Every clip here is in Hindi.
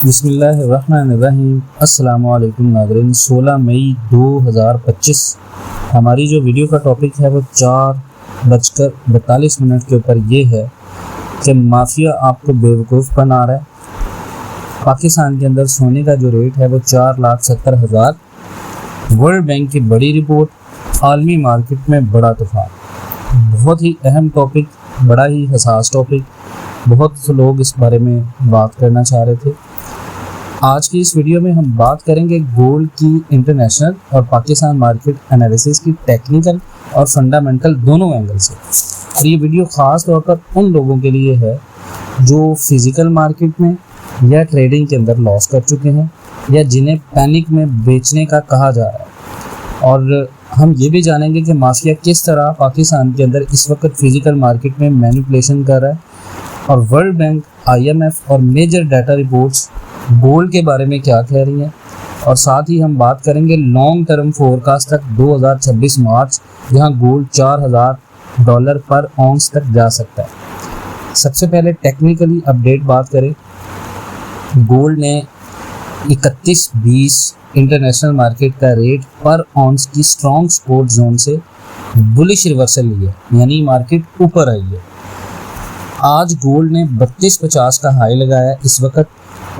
बिस्मिल्लाहिर्रहमानिर्रहीम। अस्सलाम वालेकुम नाज़रीन। 16 मई 2025 हमारी जो वीडियो का टॉपिक है वो 4:42 के ऊपर ये है कि माफिया आपको बेवकूफ़ बना रहा है। पाकिस्तान के अंदर सोने का जो रेट है वो 4,70,000। वर्ल्ड बैंक की बड़ी रिपोर्ट, आलमी मार्केट में बड़ा तूफान। बहुत ही अहम टॉपिक, बड़ा ही हसास टॉपिक, बहुत से लोग इस बारे में बात करना चाह रहे थे। आज की इस वीडियो में हम बात करेंगे गोल्ड की इंटरनेशनल और पाकिस्तान मार्केट एनालिसिस की टेक्निकल और फंडामेंटल दोनों एंगल से। और ये वीडियो ख़ास तौर पर उन लोगों के लिए है जो फिज़िकल मार्केट में या ट्रेडिंग के अंदर लॉस कर चुके हैं या जिन्हें पैनिक में बेचने का कहा जा रहा है। और हम ये भी जानेंगे कि माफिया किस तरह पाकिस्तान के अंदर इस वक्त फिज़िकल मार्केट में मैनिपुलेशन कर रहा है और वर्ल्ड बैंक, IMF और मेजर डाटा रिपोर्ट्स गोल्ड के बारे में क्या कह रही हैं। और साथ ही हम बात करेंगे लॉन्ग टर्म फोरकास्ट तक 2026 मार्च, जहां गोल्ड $4,000 पर आउंस तक जा सकता है। सबसे पहले टेक्निकली अपडेट बात करें, गोल्ड ने 31-20 इंटरनेशनल मार्केट का रेट पर आउंस की स्ट्रॉन्ग सपोर्ट जोन से बुलिश रिवर्सल ली है, यानी मार्केट ऊपर आई है। आज गोल्ड ने 32.50 का हाई लगाया इस वक्त,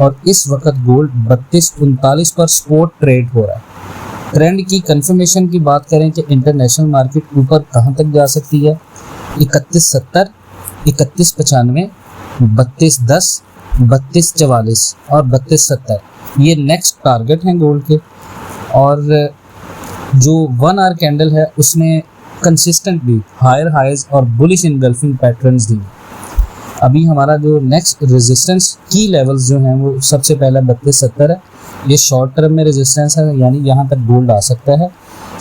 और इस वक्त गोल्ड 32.39 पर स्पॉट ट्रेड हो रहा है। ट्रेंड की कंफर्मेशन की बात करें कि इंटरनेशनल मार्केट ऊपर कहां तक जा सकती है, 31.70, 31.95, 32.10, 32.44 और 32.70 ये नेक्स्ट टारगेट हैं गोल्ड के। और जो 1 आवर कैंडल है उसने कंसिस्टेंट भी हायर हाइज और बुलिश इनगल्फिंग पैटर्न्स दी। अभी हमारा जो नेक्स्ट रेजिस्टेंस की लेवल्स जो हैं वो सबसे पहला 32.70 है। ये शॉर्ट टर्म में रेजिस्टेंस है, यानी यहाँ तक गोल्ड आ सकता है।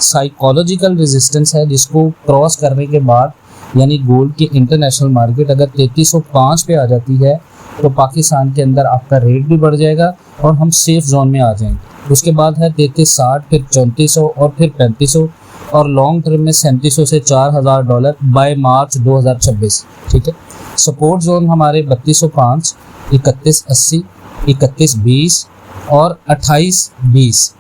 साइकोलॉजिकल रेजिस्टेंस है जिसको क्रॉस करने के बाद यानी गोल्ड की इंटरनेशनल मार्केट अगर 3305 पे आ जाती है तो पाकिस्तान के अंदर आपका रेट भी बढ़ जाएगा और हम सेफ जोन में आ जाएंगे। उसके बाद है 3360, फिर 3400 और फिर 3500 और लॉन्ग टर्म में 3700 से $4,000 बाय मार्च 2026। ठीक है। सपोर्ट जोन हमारे 3205, 3180, 3120 और 2820।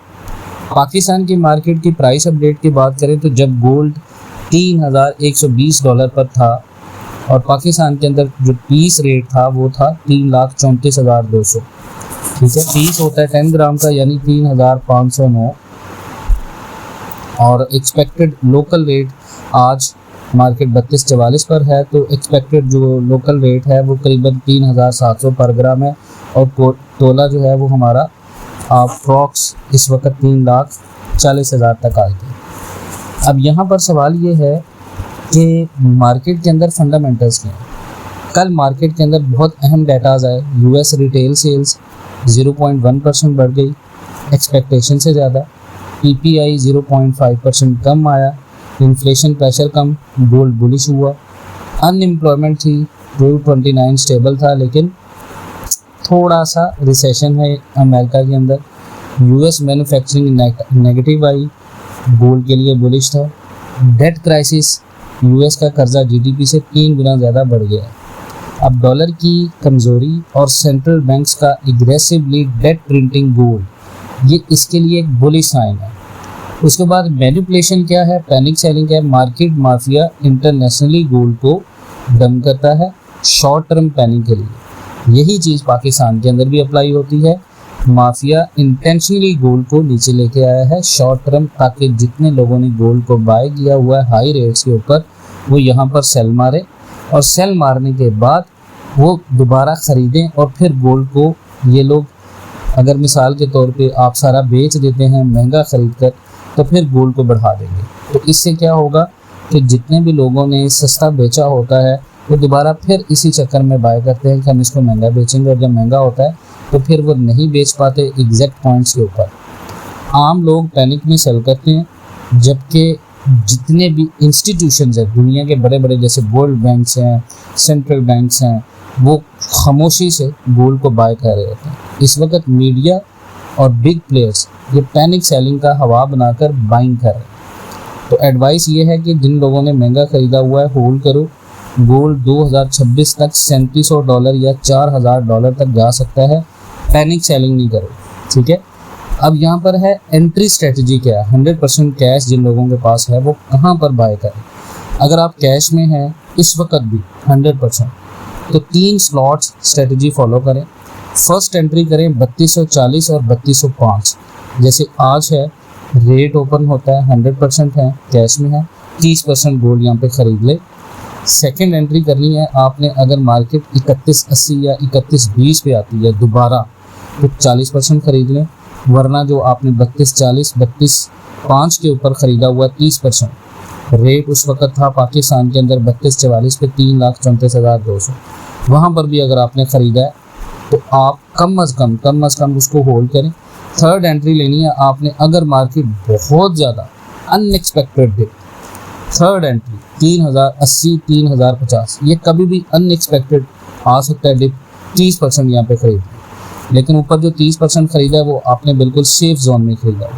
पाकिस्तान की मार्केट की प्राइस अपडेट की बात करें तो जब गोल्ड $3,120 पर था और पाकिस्तान के अंदर जो पीस रेट था वो था 3,34,200। ठीक है। पीस होता है 10 ग्राम का, यानी 3,509। और एक्सपेक्टेड लोकल रेट आज मार्केट 32.44 पर है, तो एक्सपेक्टेड जो लोकल रेट है वो करीबन 3,700 पर ग्राम है। और तोला जो है वो हमारा अप्रॉक्स इस वक्त 3,40,000 तक आ गया। अब यहाँ पर सवाल ये है कि मार्केट के अंदर फंडामेंटल्स क्या हैं। कल मार्केट के अंदर बहुत अहम डाटाज आए। US रिटेल सेल्स 0.1% बढ़ गई एक्सपेक्टेशन से ज़्यादा। PPI 0.5% कम आया। इन्फ्लेशन प्रेशर कम, गोल्ड बुलिश हुआ। अनएम्प्लॉयमेंट थी 2.29 स्टेबल था, लेकिन थोड़ा सा रिसेशन है अमेरिका के अंदर। US मैन्युफैक्चरिंग नेगेटिव आई, गोल्ड के लिए बुलिश था। डेट क्राइसिस, US का कर्जा GDP से 3 गुना ज़्यादा बढ़ गया है। अब डॉलर की कमज़ोरी और सेंट्रल बैंक्स का एग्रेसिवली डेट प्रिंटिंग गोल्ड, ये इसके लिए एक बुलिश साइन है। उसके बाद मैनिपुलेशन क्या है, पैनिक सेलिंग क्या है। मार्केट माफिया इंटरनेशनली गोल्ड को डम करता है शॉर्ट टर्म पैनिक के लिए। यही चीज़ पाकिस्तान के अंदर भी अप्लाई होती है। माफिया इंटेंशनली गोल्ड को नीचे लेके आया है शॉर्ट टर्म, ताकि जितने लोगों ने गोल्ड को बाय किया हुआ है हाई रेट्स के ऊपर वो यहाँ पर सेल मारे, और सेल मारने के बाद वो दोबारा ख़रीदें। और फिर गोल्ड को ये लोग, अगर मिसाल के तौर पे आप सारा बेच देते हैं महंगा ख़रीद कर, तो फिर गोल्ड को बढ़ा देंगे। तो इससे क्या होगा कि जितने भी लोगों ने सस्ता बेचा होता है वो दोबारा फिर इसी चक्कर में बाय करते हैं कि हम इसको महंगा बेचेंगे, और जब महंगा होता है तो फिर वो नहीं बेच पाते एग्जैक्ट पॉइंट्स के ऊपर। आम लोग पैनिक में सेल करते हैं, जबकि जितने भी इंस्टीट्यूशंस हैं दुनिया के बड़े बड़े, जैसे वर्ल्ड बैंक्स हैं, सेंट्रल बैंक्स हैं, वो खामोशी से गोल्ड को बाय कर रहे होते हैं। इस वक्त मीडिया और बिग प्लेयर्स ये पैनिक सेलिंग का हवा बनाकर बाइंग कर रहे हैं। तो एडवाइस ये है कि जिन लोगों ने महंगा ख़रीदा हुआ है होल्ड करो। गोल्ड 2026 तक $3700 या $4000 तक जा सकता है। पैनिक सेलिंग नहीं करो, ठीक है। अब यहाँ पर है एंट्री स्ट्रेटजी क्या है। 100% कैश जिन लोगों के पास है वो कहाँ पर बाय करें। अगर आप कैश में हैं इस वक्त भी 100%, तो 3 स्लॉट्स स्ट्रेटजी फॉलो करें। फर्स्ट एंट्री करें 3240 और 3205। जैसे आज है, रेट ओपन होता है, 100% है, कैश में है, 30% गोल्ड यहाँ पे ख़रीद ले। सेकंड एंट्री करनी है आपने, अगर मार्केट 3180 या 3120 पे आती है दोबारा, तो 40% ख़रीद लें, वरना जो आपने 3240 32.5 के ऊपर ख़रीदा हुआ 30%, रेट उस वक्त था पाकिस्तान के अंदर 3244 पे 3,34,200, वहाँ पर भी अगर आपने ख़रीदा है तो आप कम अज़ कम उसको होल्ड करें। थर्ड एंट्री लेनी है आपने, अगर मार्केट बहुत ज़्यादा अनएक्सपेक्टेड डिप, थर्ड एंट्री 3080 3050, ये कभी भी अनएक्सपेक्टेड आ सकता है डिप, 30% यहाँ पे खरीद, लेकिन ऊपर जो 30% खरीदा है वो आपने बिल्कुल सेफ जोन में खरीदा है।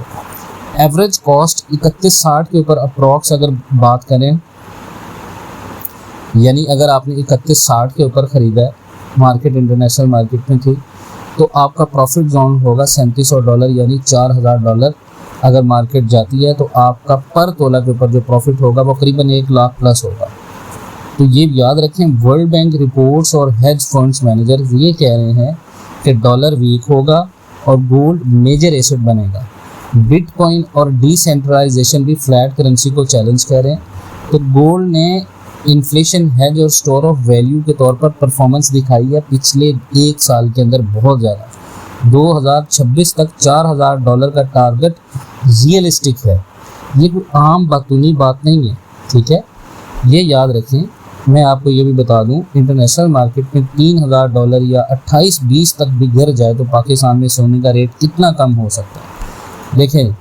एवरेज कॉस्ट 3160 के ऊपर अप्रॉक्स अगर बात करें, यानी अगर आपने 3160 के ऊपर ख़रीदा है, मार्केट इंटरनेशनल मार्केट में थी, तो आपका प्रॉफिट जोन होगा $3700 यानी $4000। अगर मार्केट जाती है तो आपका पर तोला के ऊपर जो प्रॉफिट होगा वो करीबन 1 लाख प्लस होगा। तो ये याद रखें, वर्ल्ड बैंक रिपोर्ट्स और हेज फंड्स मैनेजर ये कह रहे हैं कि डॉलर वीक होगा और गोल्ड मेजर एसेट बनेगा। बिटकॉइन और डिसेंट्रलाइजेशन भी फ्लैट करेंसी को चैलेंज कर रहे हैं। तो गोल्ड ने इन्फ्लेशन हेज और स्टोर ऑफ वैल्यू के तौर पर परफॉर्मेंस दिखाई है पिछले 1 साल के अंदर बहुत ज़्यादा। 2026 तक $4000 का टारगेट रियलिस्टिक है, ये कोई आम बातूनी बात नहीं है, ठीक है, ये याद रखें। मैं आपको ये भी बता दूं, इंटरनेशनल मार्केट में $3000 या 28-20 तक भी गिर जाए तो पाकिस्तान में सोने का रेट कितना कम हो सकता है। देखें,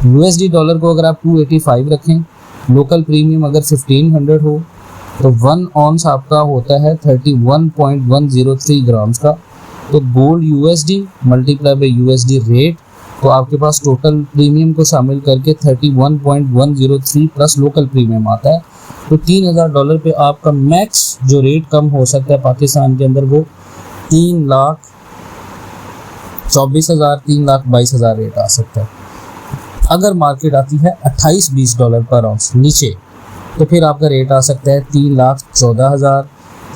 USD डॉलर को अगर आप 285 रखें, लोकल प्रीमियम अगर 1500 हो, तो 1 ऑन्स आपका होता है 31.103 ग्राम्स का। तो gold USD multiply by USD rate, तो आपके पास टोटल प्रीमियम को शामिल करके 31.103 प्लस लोकल प्रीमियम आता है। तो $3000 पे आपका मैक्स जो रेट कम हो सकता है पाकिस्तान के अंदर वो 3,24,000 3,22,000 रेट आ सकता है। अगर मार्केट आती है $28-20 पर आउंस नीचे, तो फिर आपका रेट आ सकता है 3,14,000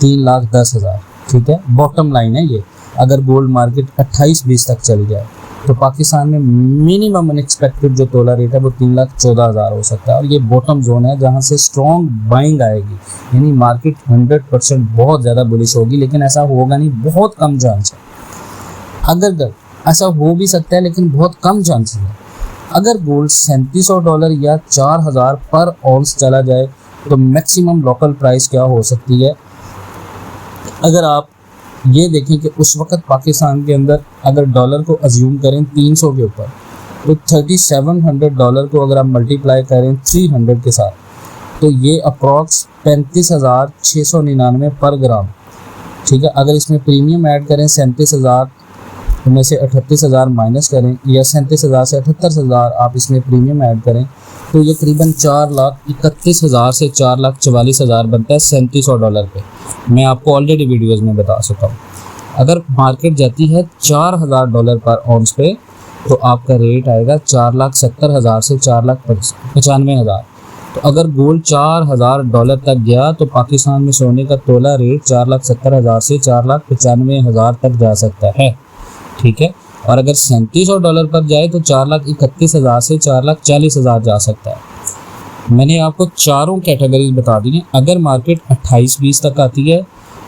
3,10,000, ठीक है, बॉटम लाइन है ये। अगर गोल्ड मार्केट 28-20 तक चली जाए तो पाकिस्तान में मिनिमम अनएक्सपेक्टेड जो तोला रेट है वो 3,14,000 हो सकता है, और ये बॉटम जोन है जहाँ से स्ट्रॉन्ग बाइंग आएगी, यानी मार्केट 100% बहुत ज़्यादा बुलिश होगी, लेकिन ऐसा होगा नहीं, बहुत कम चांस है। अगर ऐसा हो भी सकता है लेकिन बहुत कम चांसेस है। अगर गोल्ड $3700 या 4000 पर ऑन्स चला जाए तो मैक्सिमम लोकल प्राइस क्या हो सकती है। अगर आप ये देखें कि उस वक्त पाकिस्तान के अंदर अगर डॉलर को अज्यूम करें 300 के ऊपर, तो $3700 को अगर आप मल्टीप्लाई करें 300 के साथ, तो ये अप्रॉक्स 35,699 पर ग्राम, ठीक है। अगर इसमें प्रीमियम ऐड करें 37,000 में से 38,000 माइनस करें, या 37,000 से 78,000 आप इसमें प्रीमियम ऐड करें, तो ये करीबन 4,31,000 से 4,44,000 बनता है $3700 पे। मैं आपको ऑलरेडी वीडियोस में बता चुका हूँ। अगर मार्केट जाती है $4000 पर ऑन्स पे, तो आपका रेट आएगा 4,70,000 से 4,95,000। तो अगर गोल्ड $4000 तक गया तो पाकिस्तान में सोने का तोला रेट 4,70,000 से 4,95,000 तक जा सकता है, ठीक है। और अगर $3700 पर जाए तो 4,31,000 से 4,40,000 जा सकता है। मैंने आपको चारों कैटेगरीज बता दी हैं। अगर मार्केट 28-20 तक आती है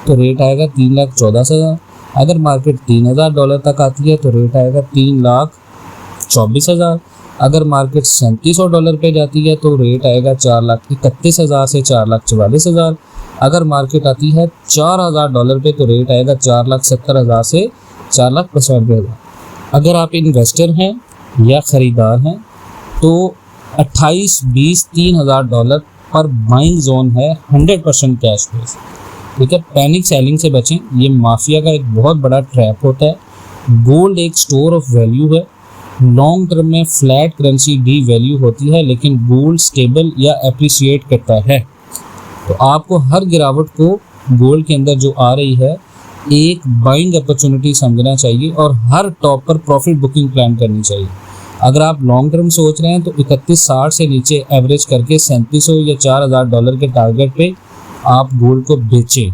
तो रेट आएगा 3,14,000। अगर मार्केट $3000 तक आती है तो रेट आएगा 3,24,000। अगर मार्केट $3700 पे जाती है तो रेट आएगा 4,31,000 से 4,44,000। अगर मार्केट आती है $4000 पे तो रेट आएगा 4,70,000 से 4,95,000। अगर आप इन्वेस्टर हैं या ख़रीदार हैं तो 28-20 $3,000 पर बाइंग जोन है, 100% कैश बेस, ठीक है। पैनिक सेलिंग से बचें, ये माफिया का एक बहुत बड़ा ट्रैप होता है। गोल्ड एक स्टोर ऑफ वैल्यू है, लॉन्ग टर्म में फ्लैट करेंसी डी वैल्यू होती है, लेकिन गोल्ड स्टेबल या अप्रिशिएट करता है। तो आपको हर गिरावट को गोल्ड के अंदर जो आ रही है एक बाइंग अपॉर्चुनिटी समझना चाहिए और हर टॉप पर प्रॉफिट बुकिंग प्लान करनी चाहिए। अगर आप लॉन्ग टर्म सोच रहे हैं तो 3160 से नीचे एवरेज करके 3700 या $4000 के टारगेट पे आप गोल्ड को बेचें,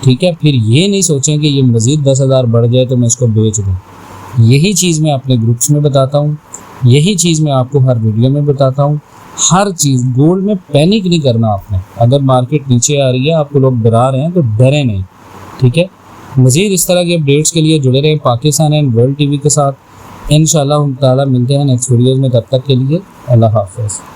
ठीक है। फिर ये नहीं सोचें कि ये मज़ीद 10,000 बढ़ जाए तो मैं इसको बेच दूँ। यही चीज़ मैं अपने ग्रुप्स में बताता हूँ, यही चीज़ मैं आपको हर वीडियो में बताता हूँ। हर चीज़ गोल्ड में पैनिक नहीं करना आपने। अगर मार्केट नीचे आ रही है, आपको लोग डरा रहे हैं तो डरे नहीं, ठीक है। मज़ीद इस तरह के अपडेट्स के लिए जुड़े रहें पाकिस्तान एंड वर्ल्ड टीवी के साथ। इंशाअल्लाह ताला मिलते हैं नेक्स्ट वीडियोज़ में, तब तक के लिए अल्लाह हाफ़िज़।